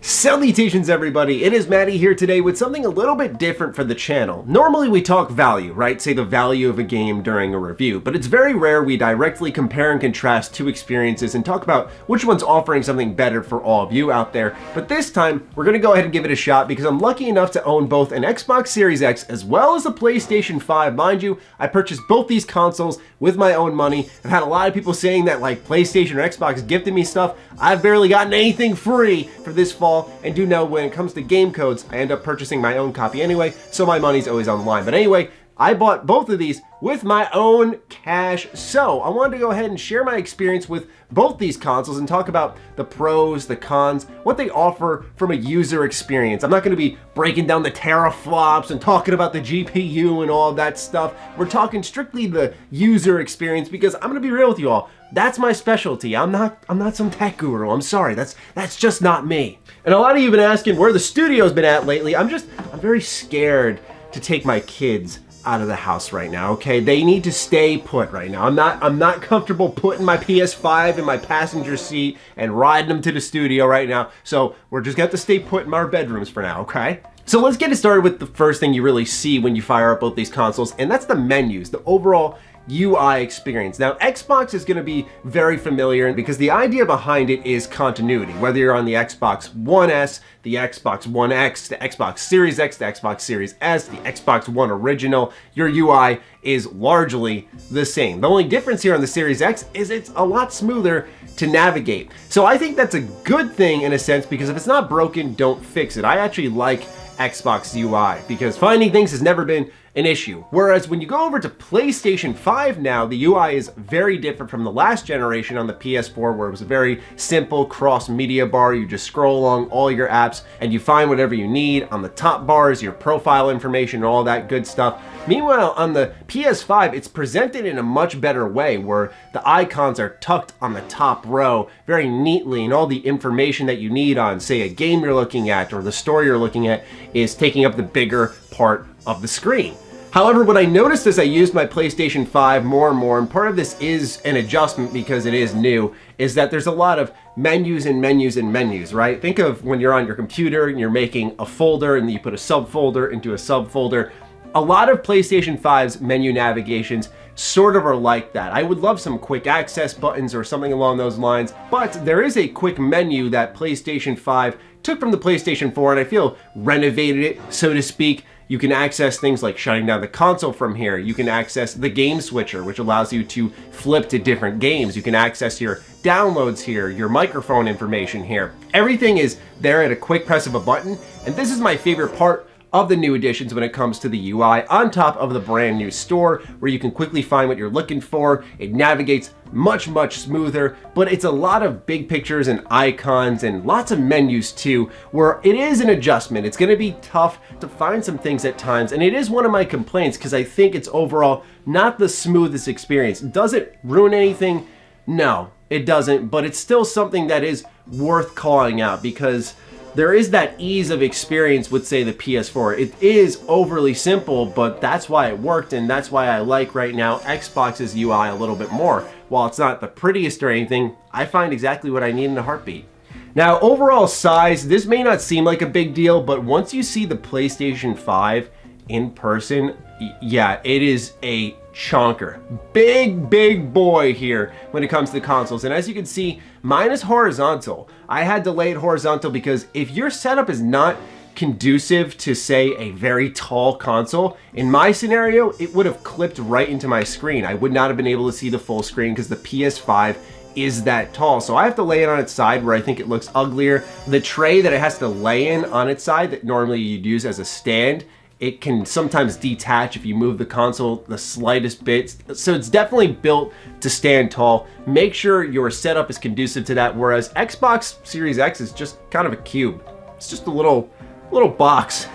Salutations everybody, it is Matty here today with something a little bit different for the channel. Normally we talk value, right? Say the value of a game during a review, but it's very rare we directly compare and contrast two experiences and talk about which one's offering something better for all of you out there. But this time, we're gonna go ahead and give it a shot because I'm lucky enough to own both an Xbox Series X as well as a PlayStation 5. Mind you, I purchased both these consoles with my own money. I've had a lot of people saying that like PlayStation or Xbox gifted me stuff. I've barely gotten anything free for this fall. And do know when it comes to game codes, I end up purchasing my own copy anyway, so my money's always on the line. But anyway, I bought both of these with my own cash, so I wanted to go ahead and share my experience with both these consoles and talk about the pros, the cons, what they offer from a user experience. I'm not going to be breaking down the teraflops and talking about the GPU and all that stuff. We're talking strictly the user experience because I'm going to be real with you all. That's my specialty. I'm not some tech guru. I'm sorry. That's just not me. And a lot of you have been asking where the studio's been at lately. I'm very scared to take my kids out of the house right now, okay? They need to stay put right now. I'm not comfortable putting my PS5 in my passenger seat and riding them to the studio right now. So we're just gonna have to stay put in our bedrooms for now, okay? So let's get it started with the first thing you really see when you fire up both these consoles, and that's the menus, the overall UI experience. Now, Xbox is going to be very familiar because the idea behind it is continuity. Whether you're on the Xbox One S, the Xbox One X, the Xbox Series X, the Xbox Series S, the Xbox One Original, your UI is largely the same. The only difference here on the Series X is it's a lot smoother to navigate. So I think that's a good thing in a sense because if it's not broken, don't fix it. I actually like Xbox UI because finding things has never been an issue. Whereas when you go over to PlayStation 5 now, the UI is very different from the last generation on the PS4 where it was a very simple cross media bar. You just scroll along all your apps and you find whatever you need. On the top bars, your profile information and all that good stuff. Meanwhile, on the PS5, it's presented in a much better way where the icons are tucked on the top row very neatly and all the information that you need on, say, a game you're looking at or the story you're looking at is taking up the bigger part of the screen. However, what I noticed as I used my PlayStation 5 more and more, and part of this is an adjustment because it is new, is that there's a lot of menus and menus and menus, right? Think of when you're on your computer and you're making a folder and then you put a subfolder into a subfolder. A lot of PlayStation 5's menu navigations sort of are like that. I would love some quick access buttons or something along those lines, but there is a quick menu that PlayStation 5 took from the PlayStation 4 and I feel renovated it, so to speak. You can access things like shutting down the console from here. You can access the game switcher, which allows you to flip to different games. You can access your downloads here, your microphone information here. Everything is there at a quick press of a button, and this is my favorite part of the new additions when it comes to the UI on top of the brand new store where you can quickly find what you're looking for. It navigates much smoother, but it's a lot of big pictures and icons and lots of menus too, where it is an adjustment. It's going to be tough to find some things at times, and it is one of my complaints because I think it's overall not the smoothest experience. Does it ruin anything? No, it doesn't, but it's still something that is worth calling out because there is that ease of experience with, say, the PS4. It is overly simple, but that's why it worked, and that's why I like right now Xbox's UI a little bit more. While it's not the prettiest or anything, I find exactly what I need in a heartbeat. Now, overall size, this may not seem like a big deal, but once you see the PlayStation 5 in person, yeah, it is a chonker. Big boy here when it comes to consoles. And as you can see, mine is horizontal. I had to lay it horizontal because if your setup is not conducive to, say, a very tall console, in my scenario, it would have clipped right into my screen. I would not have been able to see the full screen because the PS5 is that tall. So I have to lay it on its side where I think it looks uglier. The tray that it has to lay in on its side that normally you'd use as a stand, it can sometimes detach if you move the console the slightest bit. So it's definitely built to stand tall. Make sure your setup is conducive to that, whereas Xbox Series X is just kind of a cube. It's just a little box.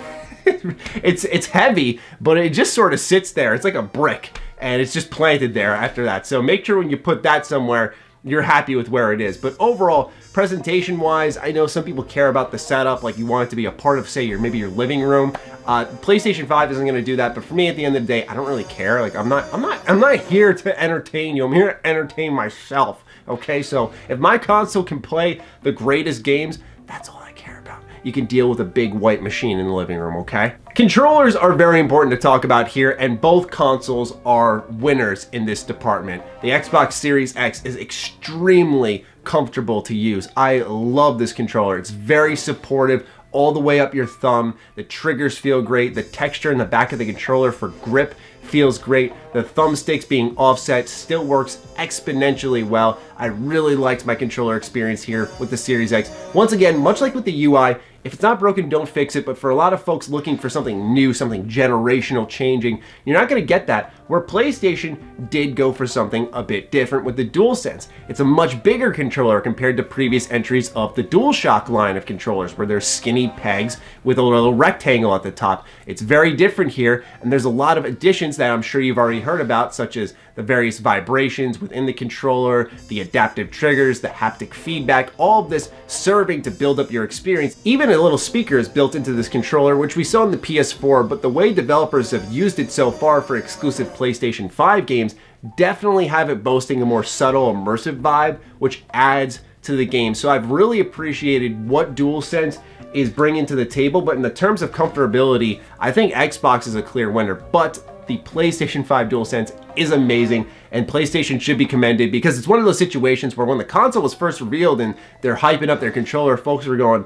It's heavy, but it just sort of sits there. It's like a brick, and it's just planted there after that. So make sure when you put that somewhere, you're happy with where it is. But overall, presentation wise, I know some people care about the setup, like you want it to be a part of, say, maybe your living room. PlayStation 5 isn't going to do that, but for me at the end of the day, I don't really care. Like I'm not here to entertain you. I'm here to entertain myself. Okay, so if my console can play the greatest games, that's all I care about. about. You can deal with a big white machine in the living room, okay? Controllers are very important to talk about here, and both consoles are winners in this department. The Xbox Series X is extremely comfortable to use. I love this controller. It's very supportive all the way up your thumb. The triggers feel great. The texture in the back of the controller for grip feels great. The thumbsticks being offset still works exponentially well. I really liked my controller experience here with the Series X. Once again, much like with the UI, if it's not broken, don't fix it. But for a lot of folks looking for something new, something generational changing, you're not going to get that. Where PlayStation did go for something a bit different with the DualSense. It's a much bigger controller compared to previous entries of the DualShock line of controllers, where there's skinny pegs with a little rectangle at the top. It's very different here, and there's a lot of additions that I'm sure you've already heard about, such as the various vibrations within the controller, the adaptive triggers, the haptic feedback, all of this serving to build up your experience. Even a little speaker is built into this controller, which we saw in the PS4, but the way developers have used it so far for exclusive PlayStation 5 games definitely have it boasting a more subtle, immersive vibe, which adds to the game. So I've really appreciated what DualSense is bringing to the table, but in the terms of comfortability, I think Xbox is a clear winner, but the PlayStation 5 DualSense is amazing, and PlayStation should be commended because it's one of those situations where when the console was first revealed and they're hyping up their controller, folks were going,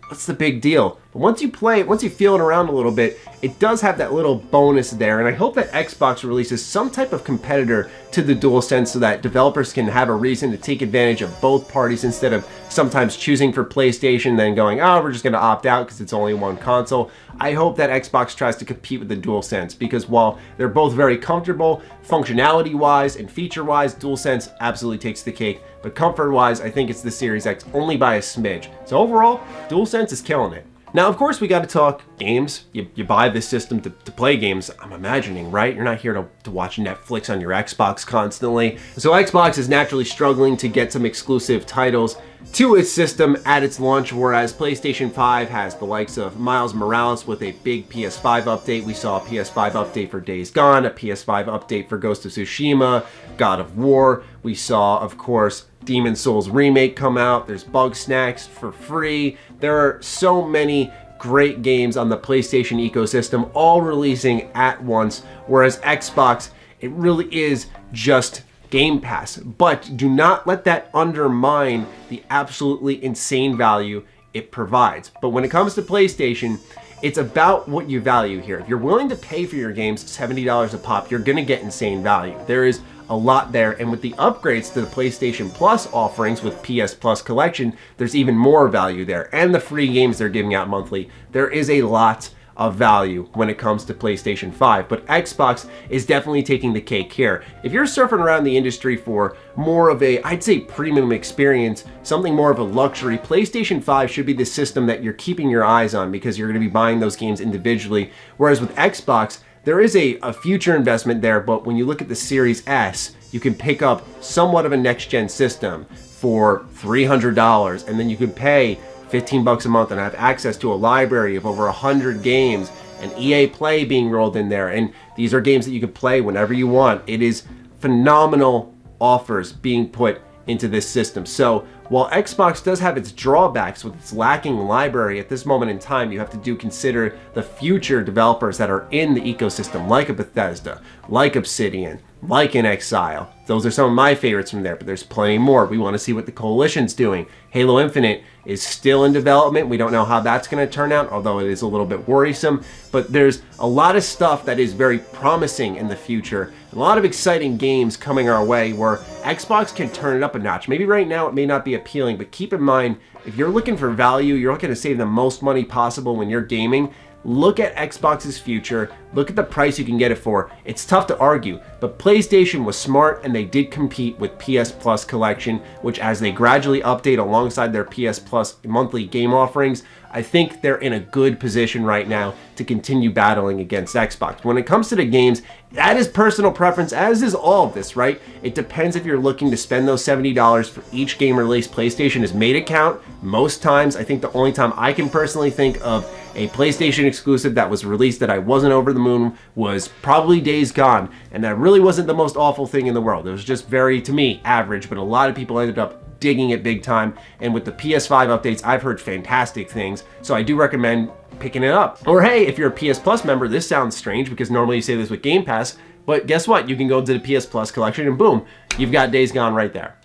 what's the big deal? But once you play it, once you feel it around a little bit, it does have that little bonus there, and I hope that Xbox releases some type of competitor to the DualSense so that developers can have a reason to take advantage of both parties instead of sometimes choosing for PlayStation then going, oh, we're just going to opt out because it's only one console. I hope that Xbox tries to compete with the DualSense because while they're both very comfortable, functionality-wise and feature-wise, DualSense absolutely takes the cake. But comfort-wise, I think it's the Series X only by a smidge. So overall, DualSense is killing it. Now, of course, we got to talk games. You buy this system to play games, I'm imagining, right? You're not here to watch Netflix on your Xbox constantly. So Xbox is naturally struggling to get some exclusive titles to its system at its launch, whereas PlayStation 5 has the likes of Miles Morales with a big PS5 update. We saw a PS5 update for Days Gone, a PS5 update for Ghost of Tsushima, God of War. We saw, of course, Demon's Souls Remake come out. There's Bug Snacks for free. There are so many great games on the PlayStation ecosystem all releasing at once, whereas Xbox, it really is just Game Pass. But do not let that undermine the absolutely insane value it provides. But when it comes to PlayStation, it's about what you value here. If you're willing to pay for your games $70 a pop, you're gonna get insane value. There is a lot there, and with the upgrades to the PlayStation Plus offerings with PS Plus Collection, there's even more value there. And the free games they're giving out monthly, there is a lot of value when it comes to PlayStation 5, but Xbox is definitely taking the cake here. If you're surfing around the industry for more of a, I'd say, premium experience, something more of a luxury, PlayStation 5 should be the system that you're keeping your eyes on because you're going to be buying those games individually, whereas with Xbox, there is a future investment there, but when you look at the Series S, you can pick up somewhat of a next-gen system for $300, and then you could pay $15 a month and have access to a library of over 100 games and EA Play being rolled in there. And these are games that you can play whenever you want. It is phenomenal offers being put into this system. So while Xbox does have its drawbacks with its lacking library at this moment in time, you have to consider the future developers that are in the ecosystem, like a Bethesda, like Obsidian, like In Exile. Those are some of my favorites from there, but there's plenty more. We want to see what the Coalition's doing. Halo Infinite is still in development. We don't know how that's going to turn out, although it is a little bit worrisome. But there's a lot of stuff that is very promising in the future. A lot of exciting games coming our way where Xbox can turn it up a notch. Maybe right now it may not be appealing, but keep in mind, if you're looking for value, you're looking to save the most money possible when you're gaming, look at Xbox's future, look at the price you can get it for. It's tough to argue, but PlayStation was smart and they did compete with PS Plus Collection, which as they gradually update alongside their PS Plus monthly game offerings, I think they're in a good position right now to continue battling against Xbox. When it comes to the games, that is personal preference, as is all of this, right? It depends if you're looking to spend those $70 for each game release. PlayStation has made it count most times. I think the only time I can personally think of a PlayStation exclusive that was released that I wasn't over the moon was probably Days Gone, and that really wasn't the most awful thing in the world. It was just very, to me, average, but a lot of people ended up digging it big time. And with the PS5 updates, I've heard fantastic things. So I do recommend picking it up. Or hey, if you're a PS Plus member, this sounds strange because normally you say this with Game Pass, but guess what? You can go into the PS Plus collection and boom, you've got Days Gone right there.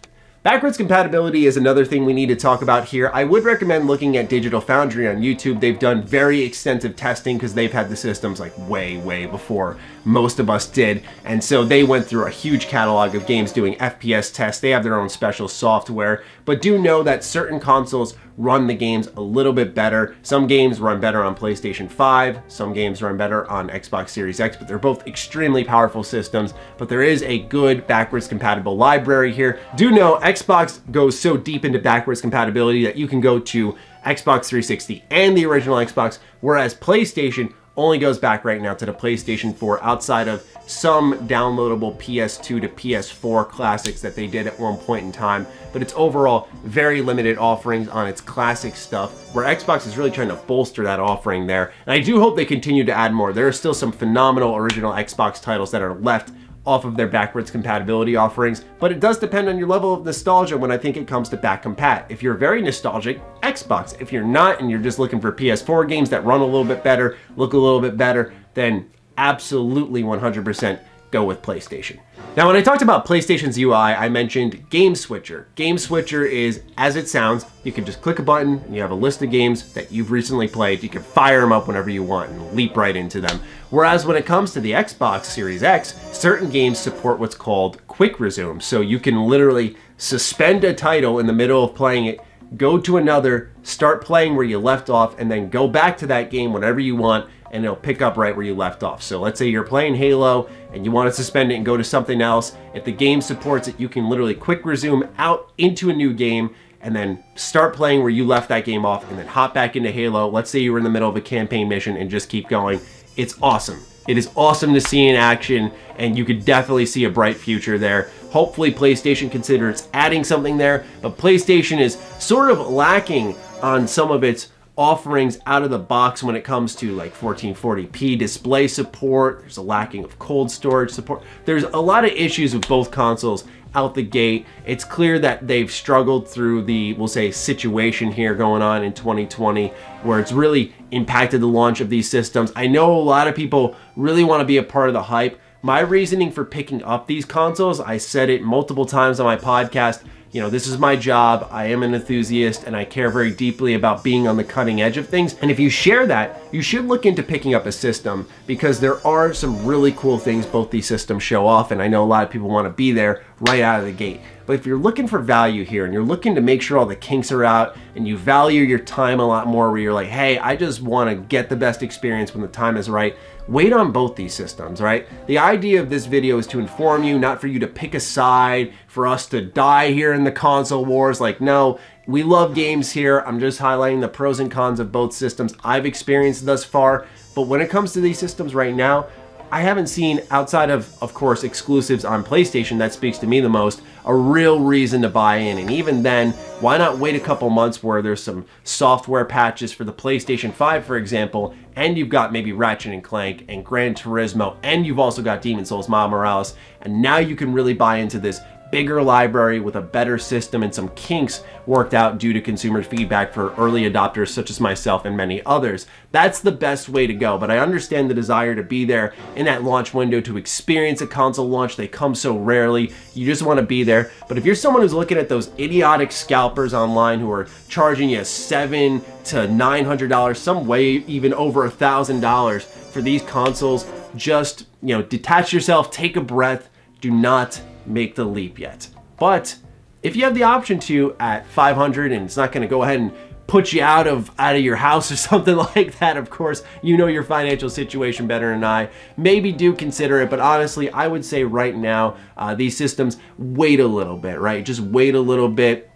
Backwards compatibility is another thing we need to talk about here. I would recommend looking at Digital Foundry on YouTube. They've done very extensive testing because they've had the systems like way before most of us did. And so they went through a huge catalog of games doing FPS tests. They have their own special software, but do know that certain consoles run the games a little bit better. Some games run better on PlayStation 5, some games run better on Xbox Series X, but they're both extremely powerful systems. But there is a good backwards compatible library here. Do know Xbox goes so deep into backwards compatibility that you can go to Xbox 360 and the original Xbox, whereas PlayStation only goes back right now to the PlayStation 4 outside of some downloadable PS2 to PS4 classics that they did at one point in time. But it's overall very limited offerings on its classic stuff, where Xbox is really trying to bolster that offering there. And I do hope they continue to add more. There are still some phenomenal original Xbox titles that are left off of their backwards compatibility offerings, but it does depend on your level of nostalgia when I think it comes to back compat. If you're very nostalgic, Xbox. If you're not and you're just looking for PS4 games that run a little bit better, look a little bit better, then absolutely 100% go with PlayStation. Now, when I talked about PlayStation's UI, I mentioned Game Switcher. Game Switcher is, as it sounds, you can just click a button and you have a list of games that you've recently played. You can fire them up whenever you want and leap right into them. Whereas when it comes to the Xbox Series X, certain games support what's called Quick Resume. So you can literally suspend a title in the middle of playing it, go to another, start playing where you left off, and then go back to that game whenever you want, and it'll pick up right where you left off. So let's say you're playing Halo and you want to suspend it and go to something else. If the game supports it, you can literally quick resume out into a new game and then start playing where you left that game off and then hop back into Halo. Let's say you were in the middle of a campaign mission and just keep going. It's awesome. It is awesome to see in action, and you could definitely see a bright future there. Hopefully PlayStation considers adding something there, but PlayStation is sort of lacking on some of its offerings out of the box when it comes to like 1440p display support. There's a lacking of cold storage support. There's a lot of issues with both consoles out the gate. It's clear that they've struggled through the, we'll say, situation here going on in 2020, where it's really impacted the launch of these systems. I know a lot of people really want to be a part of the hype. My reasoning for picking up these consoles, I said it multiple times on my podcast, you know, this is my job. I am an enthusiast and I care very deeply about being on the cutting edge of things. And if you share that, you should look into picking up a system, because there are some really cool things both these systems show off. And I know a lot of people want to be there right out of the gate. But if you're looking for value here and you're looking to make sure all the kinks are out and you value your time a lot more, where you're like, hey, I just want to get the best experience when the time is right, wait on both these systems, right? The idea of this video is to inform you, not for you to pick a side, for us to die here in the console wars. Like, no, we love games here. I'm just highlighting the pros and cons of both systems I've experienced thus far. But when it comes to these systems right now, I haven't seen, outside of course, exclusives on PlayStation, that speaks to me the most, a real reason to buy in. And even then, why not wait a couple months where there's some software patches for the PlayStation 5, for example, and you've got maybe Ratchet and Clank and Gran Turismo, and you've also got Demon's Souls, Miles Morales, and now you can really buy into this bigger library with a better system and some kinks worked out due to consumer feedback for early adopters such as myself and many others. That's the best way to go, but I understand the desire to be there in that launch window to experience a console launch. They come so rarely. You just want to be there. But if you're someone who's looking at those idiotic scalpers online who are charging you $700 to $900, some way even over $1,000 for these consoles, just, you know, detach yourself, take a breath, do not make the leap yet. But if you have the option to at $500 and it's not going to go ahead and put you out of your house or something like that, of course, you know your financial situation better than I, maybe do consider it. But honestly, I would say right now, these systems, wait a little bit, right? Just wait a little bit,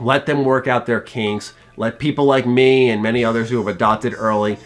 let them work out their kinks, let people like me and many others who have adopted early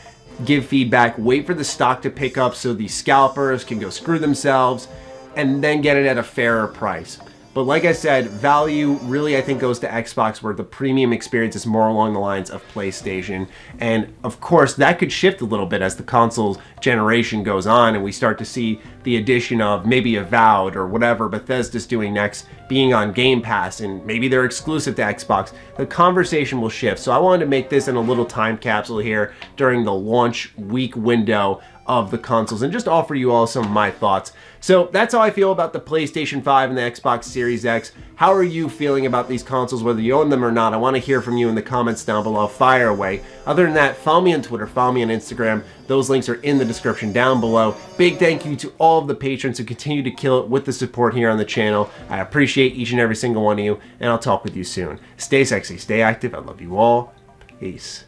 give feedback, wait for the stock to pick up so these scalpers can go screw themselves, and then get it at a fairer price. But like I said, value really I think goes to Xbox, where the premium experience is more along the lines of PlayStation. And of course, that could shift a little bit as the consoles generation goes on and we start to see the addition of maybe Avowed or whatever Bethesda's doing next being on Game Pass, and maybe they're exclusive to Xbox. The conversation will shift. So I wanted to make this in a little time capsule here during the launch week window of the consoles and just offer you all some of my thoughts. So that's how I feel about the PlayStation 5 and the Xbox Series X. How are you feeling about these consoles, whether you own them or not? I want to hear from you in the comments down below. Fire away. Other than that, follow me on Twitter, follow me on Instagram. Those links are in the description down below. Big thank you to all of the patrons who continue to kill it with the support here on the channel. I appreciate each and every single one of you, and I'll talk with you soon. Stay sexy, stay active. I love you all. Peace.